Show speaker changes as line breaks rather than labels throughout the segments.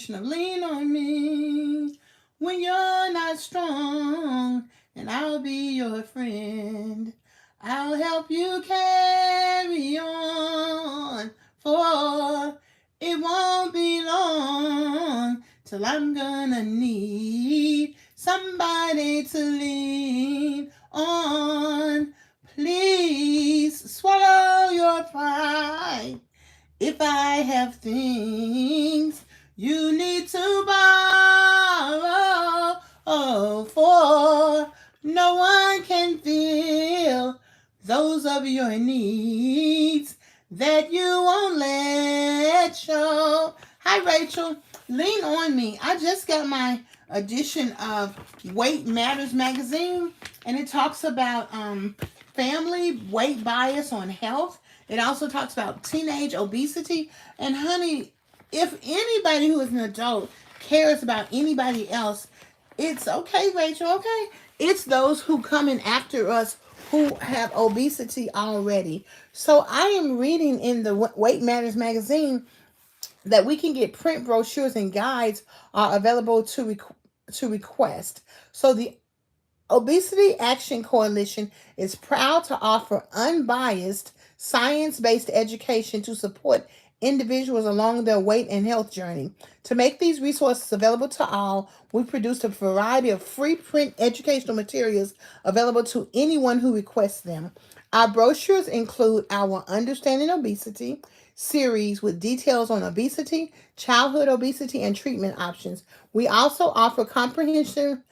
edition of Lean on Me when you're not strong, and I'll be your friend. I'll help you carry on, for it won't be long till I'm gonna need somebody to lean on. Please swallow your pride. If I have things you need to borrow, oh, for no one can feel those of your needs that you won't let show. Hi, Rachel. Lean on me. I just got my edition of Weight Matters magazine, and it talks about family weight bias on health. It also talks about teenage obesity. And honey, if anybody who is an adult cares about anybody else, it's okay, Rachel, okay? It's those who come in after us who have obesity already. So I am reading in the Weight Matters magazine that we can get print brochures and guides are available to request. So the Obesity Action Coalition is proud to offer unbiased, science-based education to support individuals along their weight and health journey. To make these resources available to all, we produced a variety of free print educational materials available to anyone who requests them. Our brochures include our Understanding Obesity series with details on obesity, childhood obesity, and treatment options. We also offer comprehensive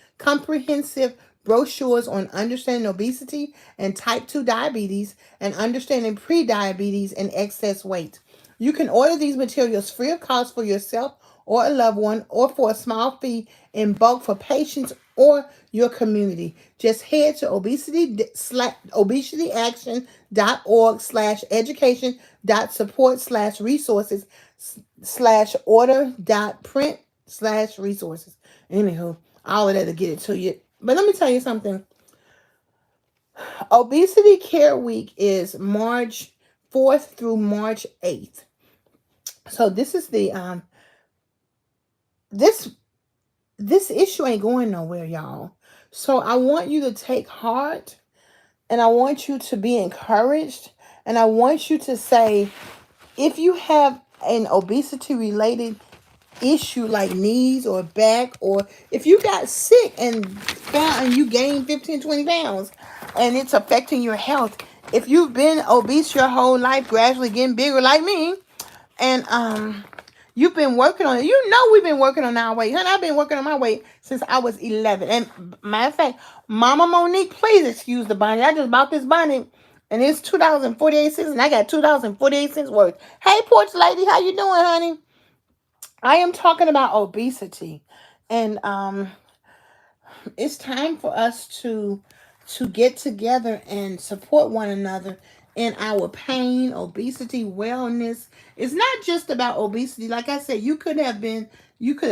brochures on understanding obesity and type 2 diabetes and understanding prediabetes and excess weight. You can order these materials free of cost for yourself or a loved one or for a small fee in bulk for patients or your community. Just head to obesity-action.org/education.support/resources/order.print/resources. Anywho, all of that to get it to you. But let me tell you something. Obesity Care Week is March 4th through March 8th. So this is the this issue ain't going nowhere, y'all. So I want you to take heart, and I want you to be encouraged, and I want you to say, if you have an obesity related issue like knees or back, or if you got sick and you gained 15, 20 pounds and it's affecting your health, if you've been obese your whole life, gradually getting bigger like me, and you've been working on it. You know we've been working on our weight. Honey, I've been working on my weight since I was 11. And matter of fact, Mama Monique, please excuse the bonnet. I just bought this bonnet, and it's $2.48, and I got $2.48 worth. Hey, porch lady, how you doing, honey? I am talking about obesity. And it's time for us to get together and support one another in our pain, obesity, wellness. It's not just about obesity. Like I said, you could have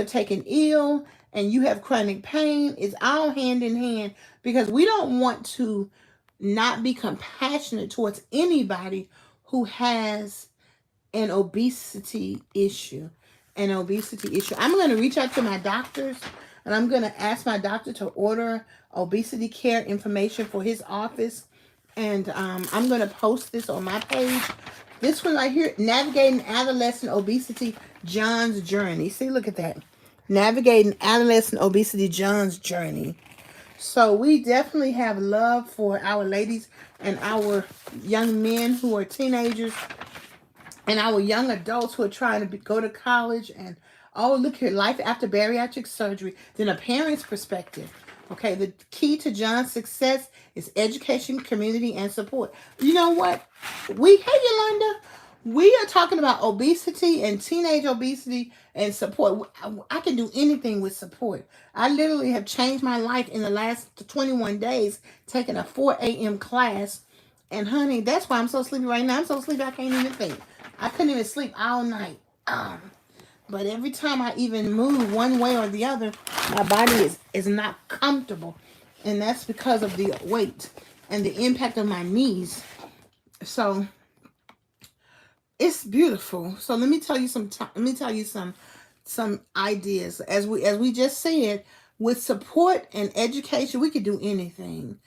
taken ill and you have chronic pain. It's all hand in hand, because we don't want to not be compassionate towards anybody who has an obesity issue. I'm going to reach out to my doctors, and I'm going to ask my doctor to order obesity care information for his office. And I'm going to post this on my page. This one right here, Navigating Adolescent Obesity, John's Journey. See, look at that. Navigating Adolescent Obesity, John's Journey. So we definitely have love for our ladies and our young men who are teenagers and our young adults who are trying to go to college. And, oh, look here, life after bariatric surgery. Then a parent's perspective. Okay, the key to John's success is education, community, and support. You know what? Hey, Yolanda, we are talking about obesity and teenage obesity and support. I can do anything with support. I literally have changed my life in the last 21 days, taking a 4 a.m. class. And, honey, that's why I'm so sleepy right now. I'm so sleepy I can't even think. I couldn't even sleep all night. But every time I even move one way or the other, my body is not comfortable. And that's because of the weight and the impact of my knees. So it's beautiful. So let me tell you some some ideas. As we just said, with support and education, we could do anything.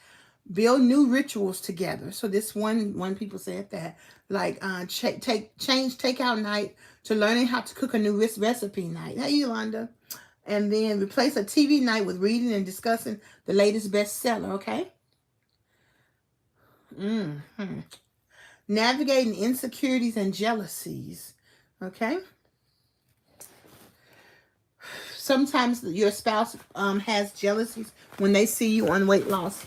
Build new rituals together. So this one people said that, like change takeout night to learning how to cook a new recipe night. Hey Yolanda. And then replace a TV night with reading and discussing the latest bestseller. Okay. Mm-hmm. Navigating insecurities and jealousies. Okay. Sometimes your spouse has jealousies when they see you on weight loss.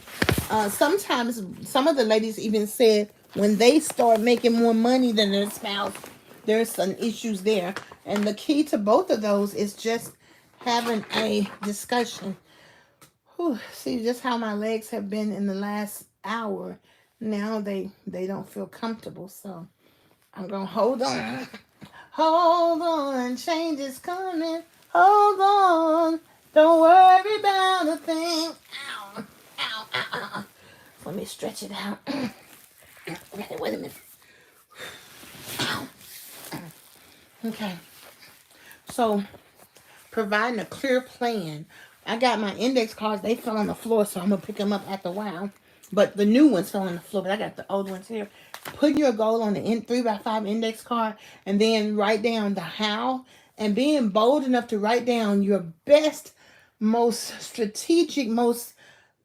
Sometimes some of the ladies even said when they start making more money than their spouse, there's some issues there. And the key to both of those is just having a discussion. Whew, see just how my legs have been in the last hour. Now they don't feel comfortable. So I'm going to hold on. Hold on, change is coming. Hold on, don't worry about a thing. Ow, ow, ow, ow. Let me stretch it out. Okay, wait a minute. Ow. Okay, so providing a clear plan. I got my index cards. They fell on the floor, so I'm going to pick them up after a while. But the new ones fell on the floor, but I got the old ones here. Put your goal on the 3x5 index card and then write down the how. And being bold enough to write down your best, most strategic, most,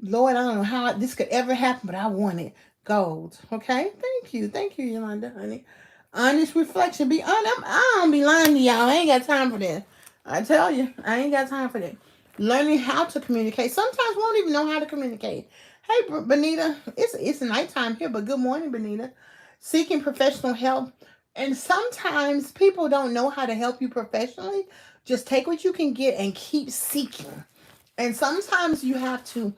Lord, I don't know how this could ever happen, but I want it. Gold. Okay? Thank you. Thank you, Yolanda, honey. Honest reflection. Be honest. I don't be lying to y'all. I ain't got time for that. I tell you, I ain't got time for that. Learning how to communicate. Sometimes we don't even know how to communicate. Hey, Benita, it's nighttime here, but good morning, Benita. Seeking professional help. And sometimes people don't know how to help you professionally. Just take what you can get and keep seeking. And sometimes you have to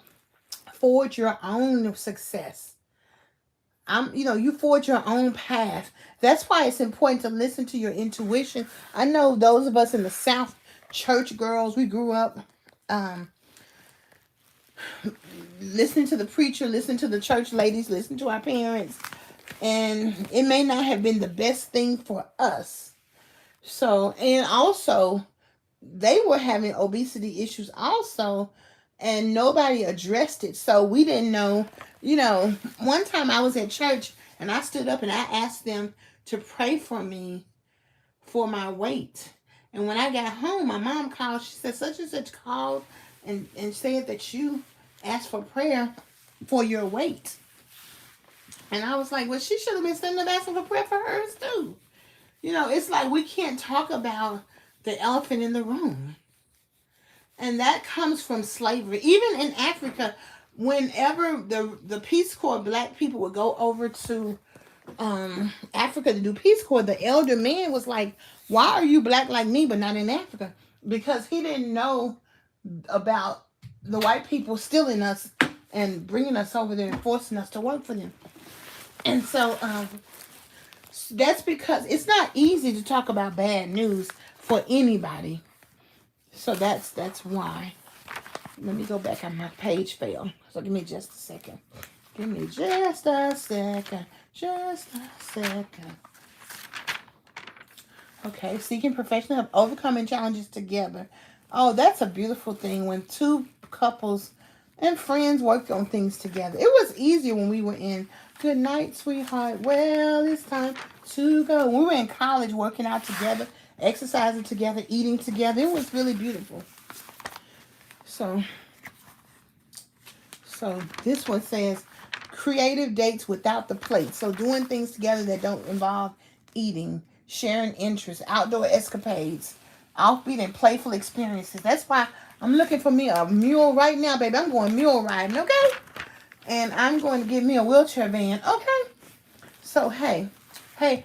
forge your own success. You forge your own path. That's why it's important to listen to your intuition. I know those of us in the South, church girls, we grew up listening to the preacher, listening to the church ladies, listening to our parents. And it may not have been the best thing for us. So, and also, they were having obesity issues also, and nobody addressed it. So we didn't know, one time I was at church and I stood up and I asked them to pray for me for my weight. And when I got home, my mom called. She said, such and such called and said that you asked for prayer for your weight. And I was like, well, she should have been sending up asking for prayer for hers too. It's like we can't talk about the elephant in the room. And that comes from slavery. Even in Africa, whenever the Peace Corps, black people would go over to Africa to do Peace Corps, the elder man was like, why are you black like me but not in Africa? Because he didn't know about the white people stealing us and bringing us over there and forcing us to work for them. And so that's because it's not easy to talk about bad news for anybody. So that's why. Let me go back on my page fell. So give me just a second. Give me just a second. Just a second. Okay, seeking professional help, overcoming challenges together. Oh, that's a beautiful thing when two couples and friends work on things together. It was easier when we were in good night, sweetheart. Well, it's time to go. When we were in college working out together, exercising together, eating together. It was really beautiful. So this one says creative dates without the plate. So doing things together that don't involve eating, sharing interests, outdoor escapades, offbeat and playful experiences. That's why I'm looking for me a mule right now, baby. I'm going mule riding, okay? And I'm going to get me a wheelchair van, okay? So, hey, I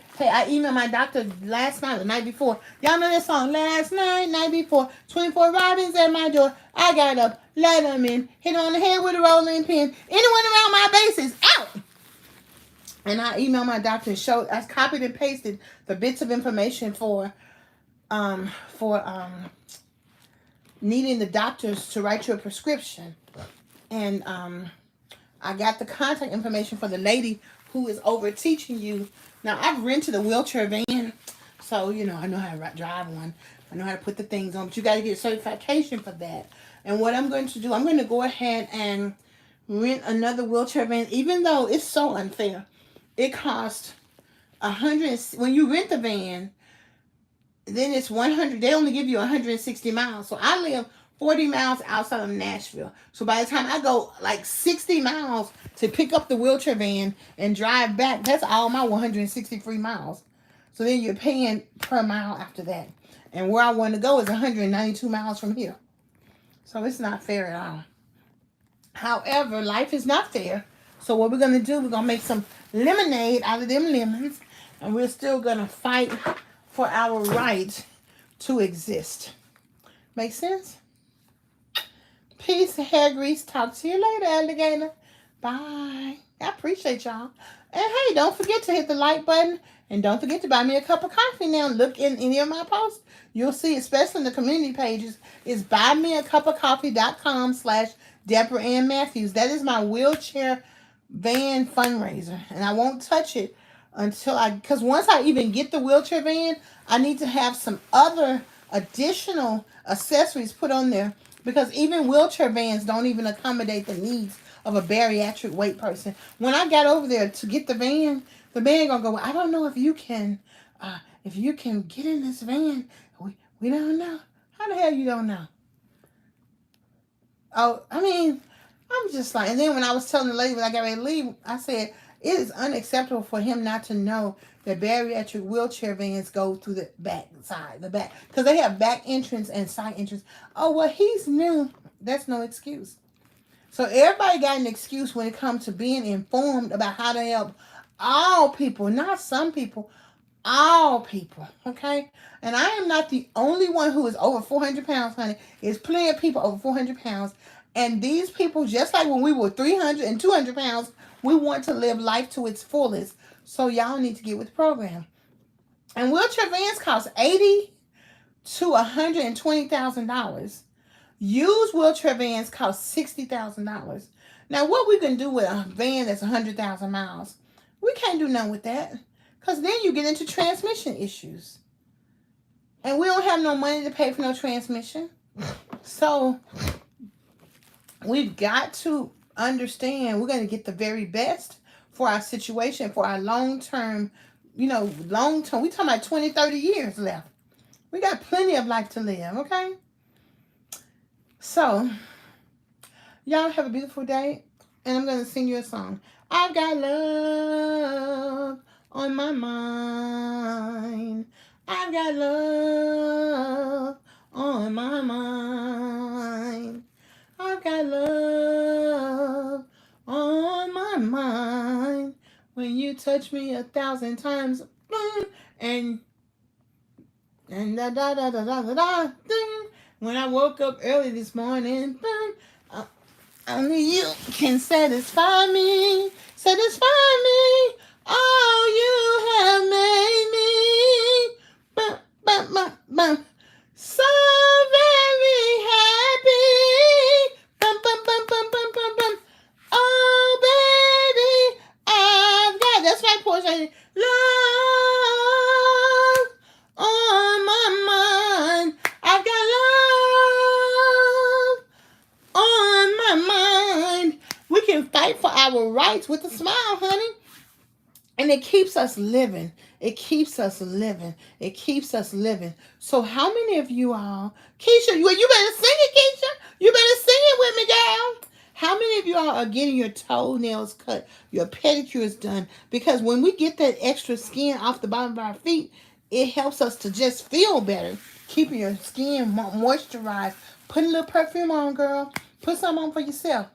emailed my doctor last night, the night before. Y'all know that song, last night before. 24 Robins at my door. I got up, let them in, hit on the head with a rolling pin. Anyone around my base is out. And I emailed my doctor and showed, I copied and pasted the bits of information for needing the doctors to write you a prescription. And I got the contact information for the lady who is over teaching you. Now, I've rented a wheelchair van, so, I know how to drive one. I know how to put the things on, but you got to get certification for that. And what I'm going to do, I'm going to go ahead and rent another wheelchair van, even though it's so unfair. It costs 100. When you rent the van, then it's 100. They only give you 160 miles. So I live 40 miles outside of Nashville. So by the time I go like 60 miles to pick up the wheelchair van and drive back, that's all my 163 miles. So then you're paying per mile after that. And where I want to go is 192 miles from here. So it's not fair at all. However, life is not fair. So what we're going to do, we're going to make some lemonade out of them lemons. And we're still going to fight for our right to exist. Make sense? Peace, hair grease. Talk to you later, alligator. Bye. I appreciate y'all. And hey, don't forget to hit the like button. And don't forget to buy me a cup of coffee now. Look in any of my posts. You'll see, especially in the community pages, is buymeacupofcoffee.com/Deborah Ann Matthews. That is my wheelchair van fundraiser. And I won't touch it until because once I even get the wheelchair van, I need to have some other additional accessories put on there, because even wheelchair vans don't even accommodate the needs of a bariatric weight person. When I got over there to get the van gonna go, I don't know if you can get in this van. We don't know. How the hell you don't know? Oh, I mean, I'm just like, and then when I was telling the lady when I got ready to leave, I said, it is unacceptable for him not to know that bariatric wheelchair vans go through the back side, because they have back entrance and side entrance. Oh, well, he's new. That's no excuse. So everybody got an excuse when it comes to being informed about how to help all people, not some people, all people, okay? And I am not the only one who is over 400 pounds, honey. There's plenty of people over 400 pounds. And these people, just like when we were 300 and 200 pounds, we want to live life to its fullest. So y'all need to get with the program. And wheelchair vans cost $80,000 to $120,000. Used wheelchair vans cost $60,000. Now, what we can do with a van that's 100,000 miles? We can't do nothing with that, because then you get into transmission issues. And we don't have no money to pay for no transmission. So we've got to understand we're going to get the very best for our situation, for our long-term, long-term. We're talking about 20, 30 years left. We got plenty of life to live, okay? So, y'all have a beautiful day, and I'm going to sing you a song. I've got love on my mind. I've got love on my mind. I've got love on my mind. When you touch me 1,000 times, and da da da da da da da. When I woke up early this morning, only you can satisfy me. Oh, you have made me so very happy. Oh, baby, I've got, that's right, Portia, love on my mind. I've got love on my mind. We can fight for our rights with a smile, honey. And it keeps us living. It keeps us living. It keeps us living. So how many of you all, Keisha, you better sing it, Keisha. You better sing it with me, girl. How many of you all are getting your toenails cut, your pedicures done? Because when we get that extra skin off the bottom of our feet, it helps us to just feel better. Keeping your skin moisturized. Put a little perfume on, girl. Put some on for yourself.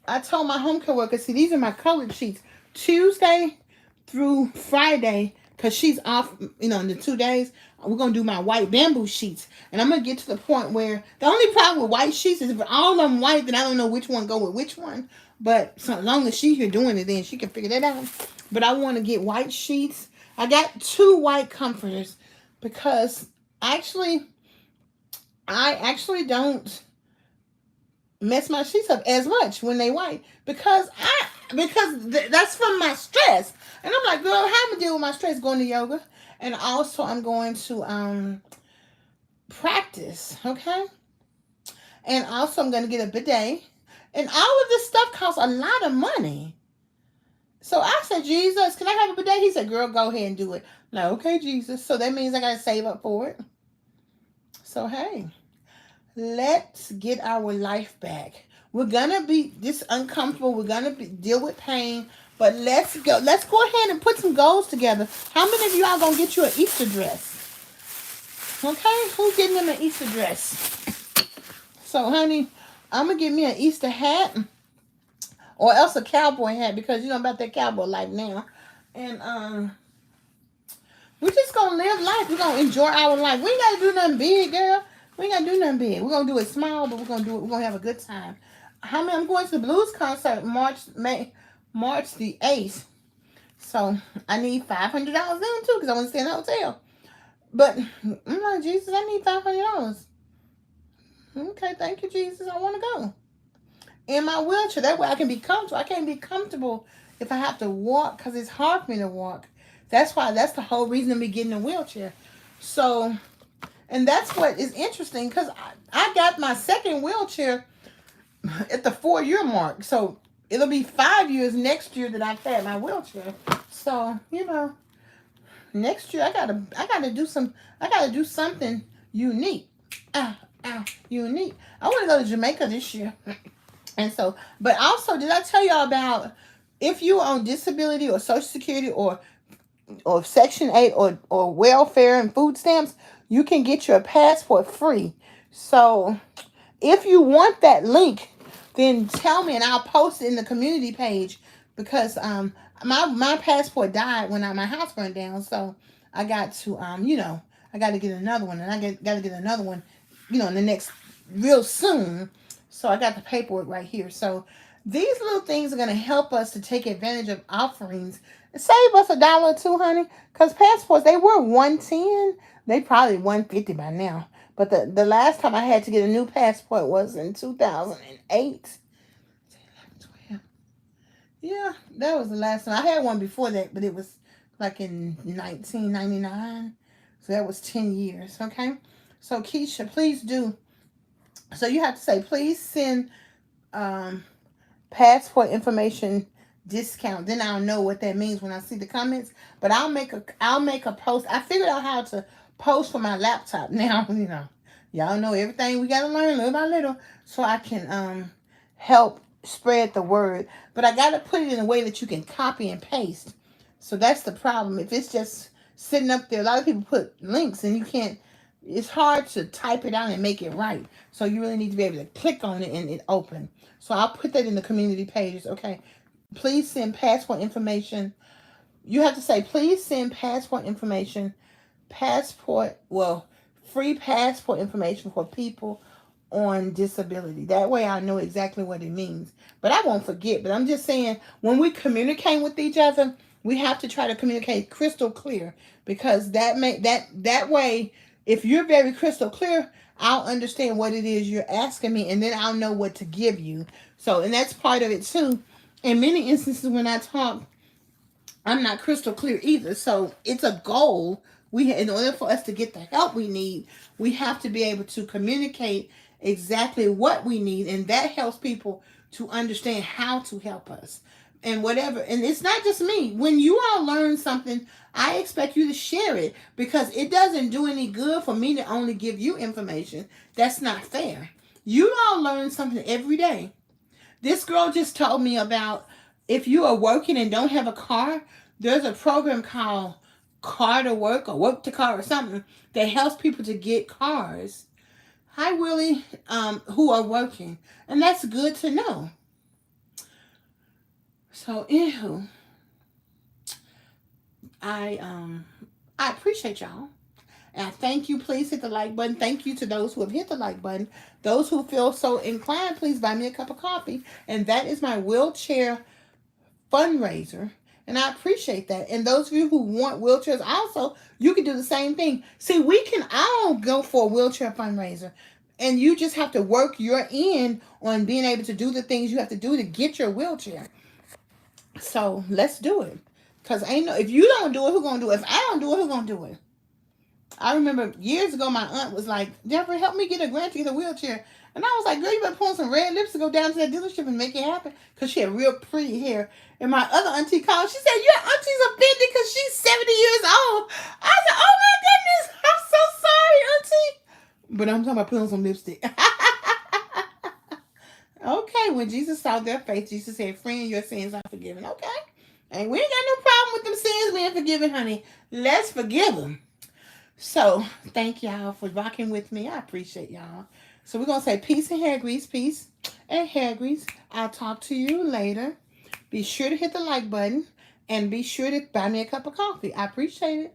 I told my home care worker, see, these are my colored sheets. Tuesday through Friday, because she's off, in the 2 days, we're going to do my white bamboo sheets. And I'm going to get to the point where the only problem with white sheets is if all of them white, then I don't know which one go with which one. But so as long as she's here doing it, then she can figure that out. But I want to get white sheets. I got 2 white comforters because I actually don't mess my sheets up as much when they white because that's from my stress. And I'm like, girl, how am I deal with my stress going to yoga? And also I'm going to practice, okay? And also, I'm going to get a bidet. And all of this stuff costs a lot of money. So I said, Jesus, can I have a bidet? He said, girl, go ahead and do it. No, okay, Jesus. So that means I got to save up for it. So, hey, let's get our life back. We're going to be this uncomfortable. We're going to deal with pain. But let's go. Let's go ahead and put some goals together. How many of you are going to get you an Easter dress? Okay? Who's getting them an Easter dress? So, honey, I'm going to get me an Easter hat. Or else a cowboy hat, because you know about that cowboy life now. And we're just gonna live life. We're gonna enjoy our life. We ain't gotta do nothing big, girl. We ain't gotta do nothing big. We're gonna do it small, but we're gonna do it. We're gonna have a good time. How many? I'm going to the blues concert March the 8th. So I need $500 then too, because I want to stay in a hotel. But I'm like, Jesus, I need $500. Okay, thank you, Jesus. I want to go in my wheelchair. That way I can be comfortable. I can't be comfortable if I have to walk, because it's hard for me to walk. That's the whole reason of me getting a wheelchair. So, and that's what is interesting, because I got my second wheelchair at the 4-year mark. So it'll be 5 years next year that I've had my wheelchair. So, next year I gotta do something unique. Unique. I want to go to Jamaica this year. And so, but also, did I tell y'all about if you're on disability or Social Security or Section 8 or welfare and food stamps, you can get your passport free. So if you want that link, then tell me and I'll post it in the community page, because my passport died when my house burned down. So I got to I got to get another one, and I got to get another one in the next real soon. So I got the paperwork right here. So these little things are going to help us to take advantage of offerings. Save us $1 or $2, honey. Because passports, they were $110. They probably $150 by now. But the last time I had to get a new passport was in 2008. Yeah, that was the last time. I had one before that, but it was like in 1999. So that was 10 years, okay? So Keisha, please do. So you have to say, please send passport information discount. Then I'll know what that means when I see the comments. But I'll make a post. I figured out how to post for my laptop now. Y'all know everything we gotta learn little by little, so I can help spread the word. But I gotta put it in a way that you can copy and paste. So that's the problem. If it's just sitting up there, a lot of people put links and you can't. It's hard to type it out and make it right. So you really need to be able to click on it and it open. So I'll put that in the community pages. Okay. Please send passport information. You have to say, please send passport information. Free passport information for people on disability. That way I know exactly what it means. But I won't forget. But I'm just saying, when we communicate with each other, we have to try to communicate crystal clear, because that way, if you're very crystal clear, I'll understand what it is you're asking me, and then I'll know what to give you. So, and that's part of it too. In many instances when I talk, I'm not crystal clear either. So it's a goal. In order for us to get the help we need, we have to be able to communicate exactly what we need, and that helps people to understand how to help us. And whatever, and it's not just me. When you all learn something, I expect you to share it, because it doesn't do any good for me to only give you information. That's not fair. You all learn something every day. This girl just told me about, if you are working and don't have a car, there's a program called Car to Work or Work to Car or something that helps people to get cars. Hi, Willie, who are working. And that's good to know. So, anywho, I appreciate y'all. And I thank you. Please hit the like button. Thank you to those who have hit the like button. Those who feel so inclined, please buy me a cup of coffee. And that is my wheelchair fundraiser. And I appreciate that. And those of you who want wheelchairs also, you can do the same thing. See, I'll go for a wheelchair fundraiser. And you just have to work your end on being able to do the things you have to do to get your wheelchair. So let's do it. Because if you don't do it, who's going to do it? If I don't do it, who's going to do it? I remember years ago, my aunt was like, Deborah, help me get a grant to get a wheelchair. And I was like, girl, you better put on some red lips to go down to that dealership and make it happen. Because she had real pretty hair. And my other auntie called. She said, your auntie's offended because she's 70 years old. I said, oh my goodness, I'm so sorry, auntie. But I'm talking about putting on some lipstick. Okay, when Jesus saw their faith, Jesus said, friend, your sins are forgiven. Okay. And we ain't got no problem with them sins being forgiven, honey. Let's forgive them. So, thank y'all for rocking with me. I appreciate y'all. So, we're going to say peace and hair grease, peace and hair grease. I'll talk to you later. Be sure to hit the like button and be sure to buy me a cup of coffee. I appreciate it.